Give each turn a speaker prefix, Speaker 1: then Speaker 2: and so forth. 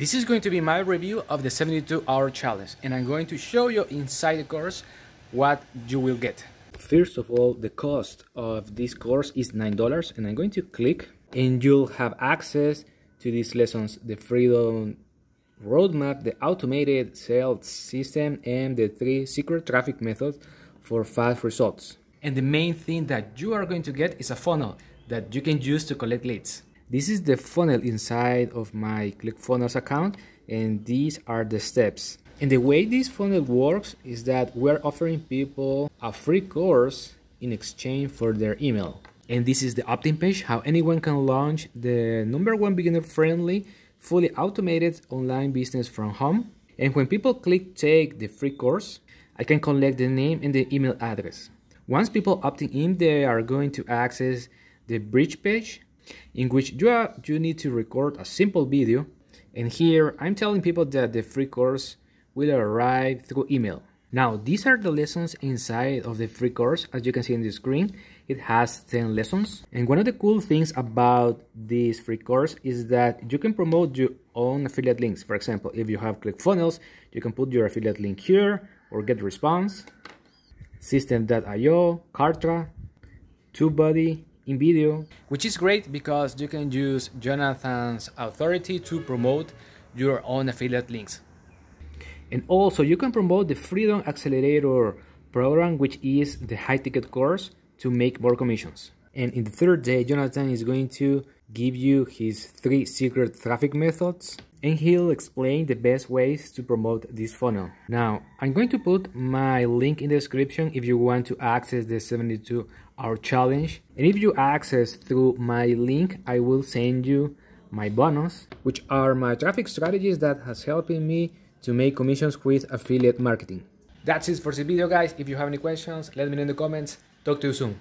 Speaker 1: This is going to be my review of the 72-hour challenge, and I'm going to show you inside the course what you will get. First of all, the cost of this course is $9, and I'm going to click, and you'll have access to these lessons: the freedom roadmap, the automated sales system, and the 3 secret traffic methods for fast results. And the main thing that you are going to get is a funnel that you can use to collect leads. This is the funnel inside of my ClickFunnels account, and these are the steps. And the way this funnel works is that we're offering people a free course in exchange for their email. And this is the opt-in page, how anyone can launch the #1 beginner-friendly, fully automated online business from home. And when people click take the free course, I can collect the name and the email address. Once people opting in, they are going to access the bridge page, in which you need to record a simple video. And here I'm telling people that the free course will arrive through email. Now, these are the lessons inside of the free course. As you can see on the screen, it has 10 lessons. And one of the cool things about this free course is that you can promote your own affiliate links. For example, if you have ClickFunnels, you can put your affiliate link here, or GetResponse, System.io, Kartra, TubeBuddy, InVideo, which is great because you can use Jonathan's authority to promote your own affiliate links. And also you can promote the Freedom Accelerator program, which is the high-ticket course, to make more commissions. And in the third day, Jonathan is going to give you his 3 secret traffic methods, and he'll explain the best ways to promote this funnel. Now, I'm going to put my link in the description if you want to access the 72-hour challenge. And if you access through my link, I will send you my bonus, which are my traffic strategies that has helped me to make commissions with affiliate marketing. That's it for this video, guys. If you have any questions, let me know in the comments. Talk to you soon.